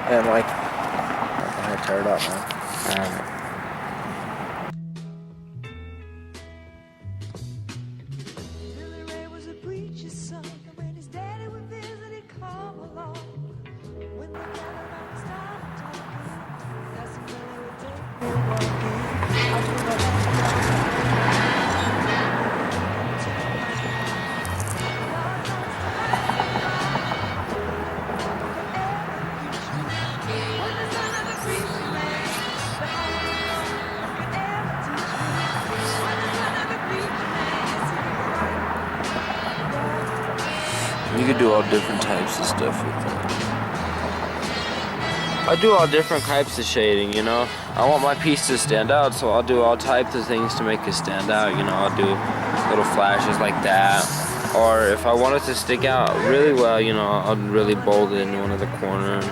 and like, I'm gonna tear it up, man. You could do all different types of stuff with that. I do all different types of shading, you know. I want my piece to stand out, so I'll do all types of things to make it stand out. You know, I'll do little flashes like that. Or if I want it to stick out really well, you know, I'll really bold it in one of the corners.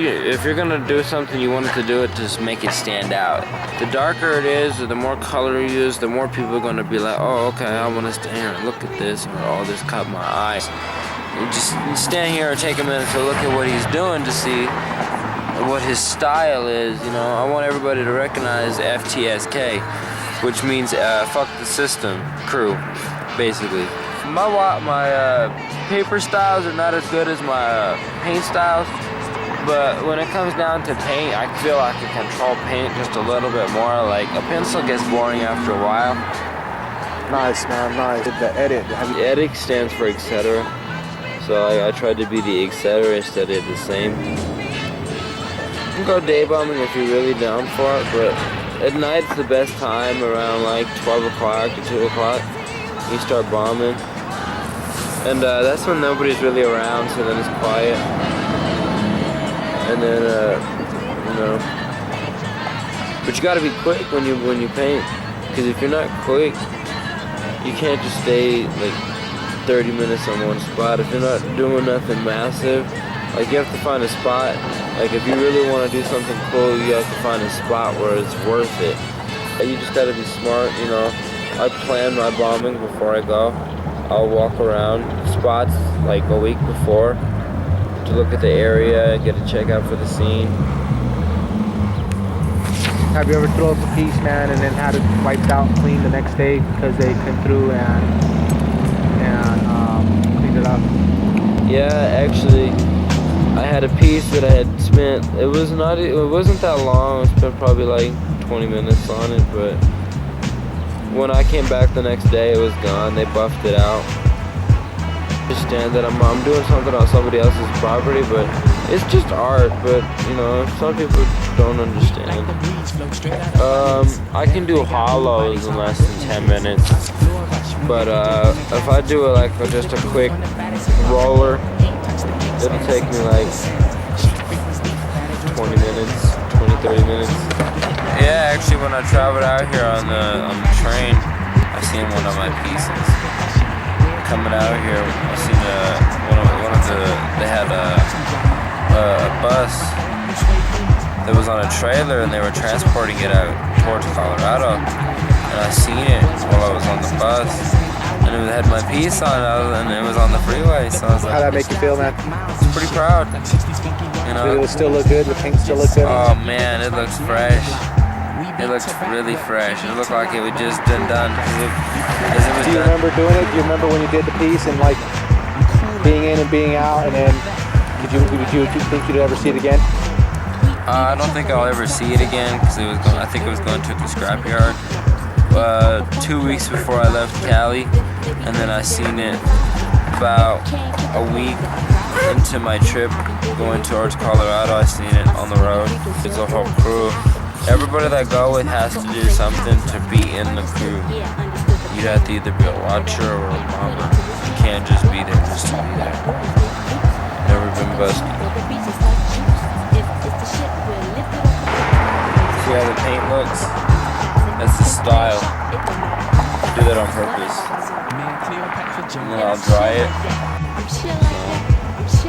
If you're gonna do something, you want it to do it to make it stand out. The darker it is, or the more color you use, the more people are gonna be like, oh, okay, I want to stand here and look at this, or oh, this caught my eye. You just stand here and take a minute to look at what he's doing to see what his style is. You know, I want everybody to recognize FTSK, which means fuck the system crew, basically. My paper styles are not as good as my paint styles. But when it comes down to paint, I feel I can control paint just a little bit more. Like, a pencil gets boring after a while. Nice, man, nice. The ETEK. ETEK stands for etc. So I tried to be the etc. instead of the same. You can go day bombing if you're really down for it, but at night it's the best time, around like 12 o'clock to 2 o'clock. You start bombing. And that's when nobody's really around, so then it's quiet. And then, you know, but you gotta be quick when you paint, because if you're not quick, you can't just stay like 30 minutes on one spot. If you're not doing nothing massive, like, you have to find a spot. Like, if you really want to do something cool, you have to find a spot where it's worth it. You just gotta be smart, you know. I plan my bombing before I go. I'll walk around spots like a week before to look at the area, get a check out for the scene. Have you ever thrown up a piece, man, and then had it wiped out and cleaned the next day because they came through and cleaned it up? Yeah, actually, I had a piece that I had spent. It wasn't that long. I spent probably like 20 minutes on it, but when I came back the next day, it was gone. They buffed it out. Understand that I'm doing something on somebody else's property, but it's just art. But you know, some people don't understand. I can do hollows in less than 10 minutes, but if I do it like just a quick roller, it'll take me like 20 minutes, 20-30 minutes. Yeah, actually, when I traveled out here on the train, I seen one of my pieces. Coming out here, I seen they had a bus that was on a trailer, and they were transporting it out towards Colorado. And I seen it while I was on the bus, and it had my piece on it, and it was on the freeway. So I was like, how'd that make you feel, man? Pretty proud. You know, did it still look good? The paint still look good? Oh man, it looks fresh. It looks really fresh. It looked like it was just done. Do you remember doing it? Do you remember when you did the piece and like being in and being out? And then did you think you'd ever see it again? I don't think I'll ever see it again because I think it was going to the scrapyard 2 weeks before I left Cali, and then I seen it about a week into my trip going towards Colorado. I seen it on the road. It's a whole crew. Everybody that I go with has to do something to be in the crew. You have to either be a watcher or a bomber. You can't just be there just to be there. Never been busted. See how the paint looks? That's the style. I do that on purpose. And then I'll dry it.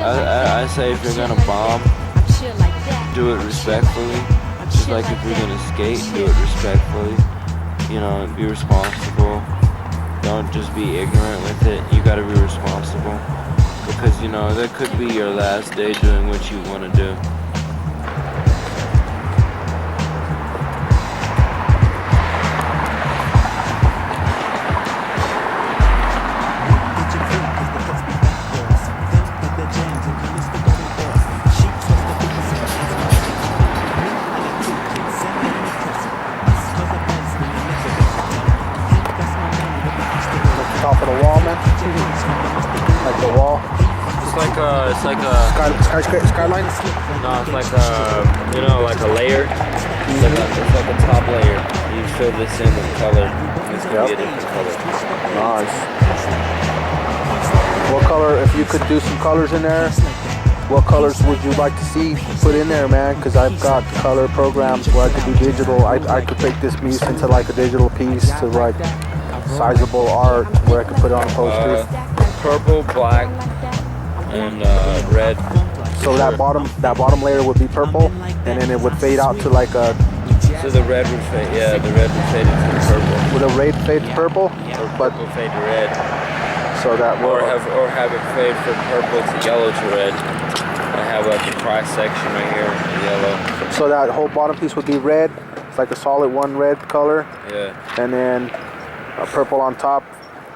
I say if you're gonna bomb, do it respectfully. Just like if you're gonna skate, do it respectfully. You know, be responsible. Don't just be ignorant with it. You gotta be responsible. because you know that could be your last day doing what you want to do. Top of the wall, man. Like the wall. It's like a Skyline. no, it's like a you know like a layer. It's like a top layer. You fill this in with color. It's gonna be a different color. Nice. What color? If you could do some colors in there, what colors would you like to see put in there, man? Because I've got color programs where I could do digital. I could make this piece into like a digital piece to like sizable art where I could put it on a poster. Purple, black, and red. So that bottom layer would be purple, and then it would fade out to like a. So the red would fade. Yeah, the red would fade into purple. Would a red fade to purple? Or purple fade to red. So that will. Or have it fade from purple to yellow to red. I have like a cross section right here, yellow. So that whole bottom piece would be red. It's like a solid one red color. Yeah. And then a purple on top,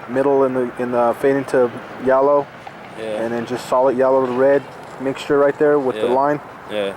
middle in the fading to yellow. Yeah. And then just solid yellow to red mixture right there with the line. Yeah.